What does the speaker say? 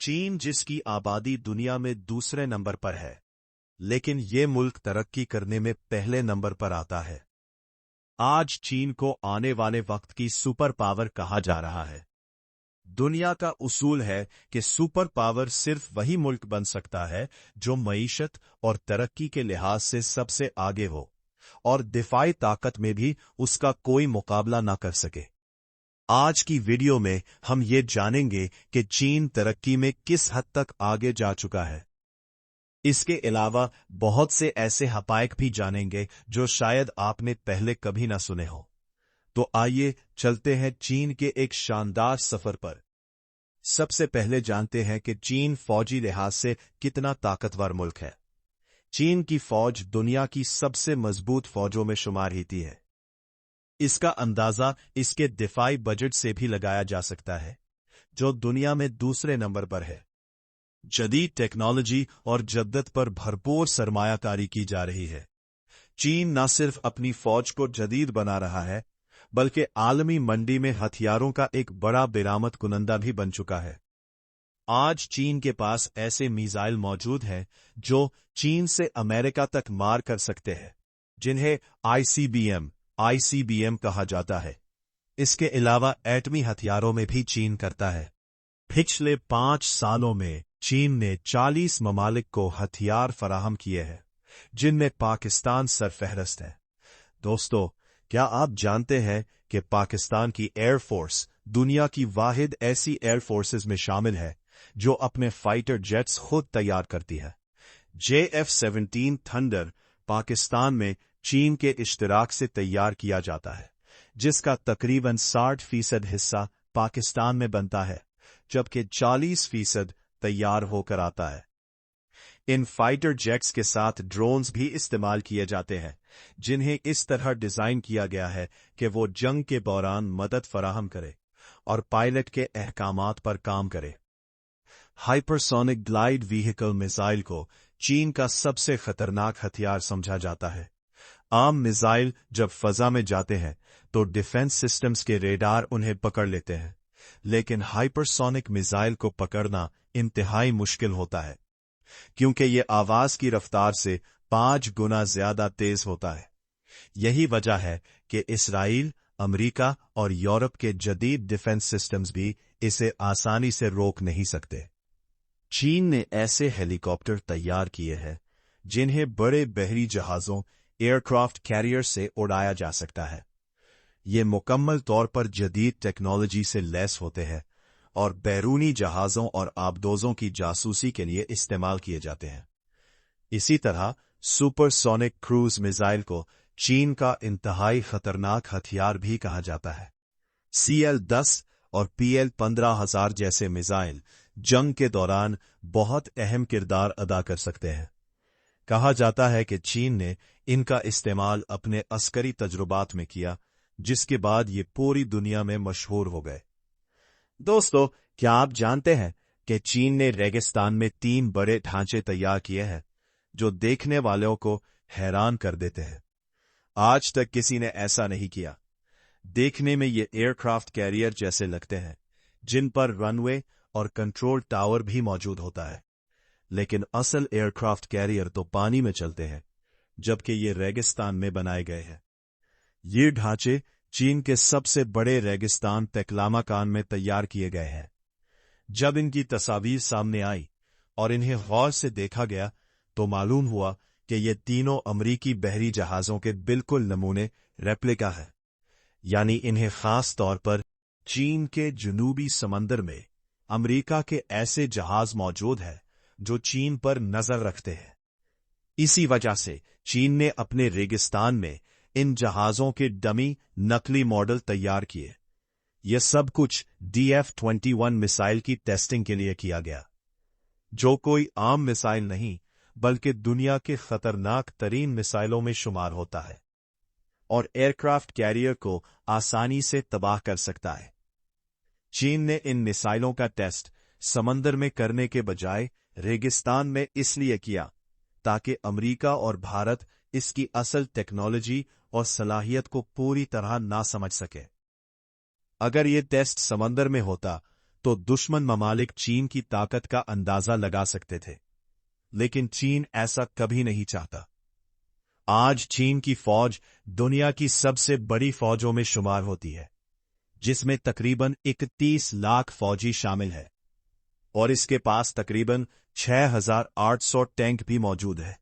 चीन जिसकी आबादी दुनिया में दूसरे नंबर पर है, लेकिन ये मुल्क तरक्की करने में पहले नंबर पर आता है। आज चीन को आने वाले वक्त की सुपर पावर कहा जा रहा है। दुनिया का उसूल है कि सुपर पावर सिर्फ वही मुल्क बन सकता है जो मईशत और तरक्की के लिहाज से सबसे आगे हो और दिफाई ताकत में भी उसका कोई मुकाबला ना कर सके। आज की वीडियो में हम ये जानेंगे कि चीन तरक्की में किस हद तक आगे जा चुका है। इसके अलावा बहुत से ऐसे हकायक भी जानेंगे जो शायद आपने पहले कभी ना सुने हो। तो आइए चलते हैं चीन के एक शानदार सफर पर। सबसे पहले जानते हैं कि चीन फौजी लिहाज से कितना ताकतवर मुल्क है। चीन की फौज दुनिया की सबसे मजबूत फौजों में शुमार होती है। इसका अंदाजा इसके दिफाई बजट से भी लगाया जा सकता है, जो दुनिया में दूसरे नंबर पर है। जदीद टेक्नोलॉजी और जद्दत पर भरपूर सरमायाकारी की जा रही है। चीन न सिर्फ अपनी फौज को जदीद बना रहा है, बल्कि आलमी मंडी में हथियारों का एक बड़ा बरामद कुनंदा भी बन चुका है। आज चीन के पास ऐसे मिसाइल मौजूद हैं जो चीन से अमेरिका तक मार कर सकते हैं, जिन्हें आईसीबीएम कहा जाता है। इसके अलावा एटमी हथियारों में भी चीन करता है। पिछले 5 सालों में चीन ने 40 ममालिक को हथियार फराहम किए हैं, जिनमें पाकिस्तान सरफहरस्त है। दोस्तों, क्या आप जानते हैं कि पाकिस्तान की एयरफोर्स दुनिया की वाहिद ऐसी एयरफोर्सेज में शामिल है जो अपने फाइटर जेट्स खुद तैयार करती है। JF-17 थंडर पाकिस्तान में चीन के इश्तिराक से तैयार किया जाता है, जिसका तकरीबन 60% हिस्सा पाकिस्तान में बनता है, जबकि 40% तैयार होकर आता है। इन फाइटर जेट्स के साथ ड्रोन्स भी इस्तेमाल किए जाते हैं, जिन्हें इस तरह डिजाइन किया गया है कि वो जंग के दौरान मदद फराहम करे और पायलट के अहकामात पर काम करे। हाइपरसोनिक ग्लाइड व्हीकल मिसाइल को चीन का सबसे खतरनाक हथियार समझा जाता है। आम मिसाइल जब फजा में जाते हैं तो डिफेंस सिस्टम्स के रेडार उन्हें पकड़ लेते हैं, लेकिन हाइपरसोनिक मिसाइल को पकड़ना इंतहाई मुश्किल होता है, क्योंकि ये आवाज की रफ्तार से 5 गुना ज्यादा तेज होता है। यही वजह है कि इसराइल, अमेरिका और यूरोप के जदीद डिफेंस सिस्टम्स भी इसे आसानी से रोक नहीं सकते। चीन ने ऐसे हेलीकॉप्टर तैयार किए हैं जिन्हें बड़े बहरी जहाजों एयरक्राफ्ट कैरियर से उड़ाया जा सकता है। ये मुकम्मल तौर पर जदीद टेक्नोलॉजी से लैस होते हैं और बैरूनी जहाजों और आबदोजों की जासूसी के लिए इस्तेमाल किए जाते हैं। इसी तरह सुपरसोनिक क्रूज मिसाइल को चीन का इंतहाई खतरनाक हथियार भी कहा जाता है। CL-10 और PL-15,000 जैसे मिसाइल जंग के दौरान बहुत अहम किरदार अदा कर सकते हैं। कहा जाता है कि चीन ने इनका इस्तेमाल अपने अस्करी तजुर्बात में किया, जिसके बाद ये पूरी दुनिया में मशहूर हो गए। दोस्तों, क्या आप जानते हैं कि चीन ने रेगिस्तान में 3 बड़े ढांचे तैयार किए हैं जो देखने वालों को हैरान कर देते हैं। आज तक किसी ने ऐसा नहीं किया। देखने में ये एयरक्राफ्ट कैरियर जैसे लगते हैं, जिन पर रनवे और कंट्रोल टावर भी मौजूद होता है, लेकिन असल एयरक्राफ्ट कैरियर तो पानी में चलते हैं, जबकि ये रेगिस्तान में बनाए गए हैं। ये ढांचे चीन के सबसे बड़े रेगिस्तान तकलामाकान में तैयार किए गए हैं। जब इनकी तस्वीर सामने आई और इन्हें गौर से देखा गया तो मालूम हुआ कि ये तीनों अमरीकी बहरी जहाजों के बिल्कुल नमूने रेप्लिका है, यानी इन्हें खास तौर पर चीन के जनूबी समंदर में अमरीका के ऐसे जहाज मौजूद हैं जो चीन पर नजर रखते हैं। इसी वजह से चीन ने अपने रेगिस्तान में इन जहाजों के डमी नकली मॉडल तैयार किए। यह सब कुछ DF-21 मिसाइल की टेस्टिंग के लिए किया गया, जो कोई आम मिसाइल नहीं बल्कि दुनिया के खतरनाक तरीन मिसाइलों में शुमार होता है और एयरक्राफ्ट कैरियर को आसानी से तबाह कर सकता है। चीन ने इन मिसाइलों का टेस्ट समंदर में करने के बजाय रेगिस्तान में इसलिए किया ताकि अमेरिका और भारत इसकी असल टेक्नोलॉजी और सलाहियत को पूरी तरह ना समझ सके। अगर ये टेस्ट समंदर में होता तो दुश्मन ममालिक चीन की ताकत का अंदाजा लगा सकते थे। लेकिन चीन ऐसा कभी नहीं चाहता। आज चीन की फौज दुनिया की सबसे बड़ी फौजों में शुमार होती है, जिसमें तकरीबन 31 लाख फौजी शामिल है, और इसके पास तकरीबन 6,800 टैंक भी मौजूद है।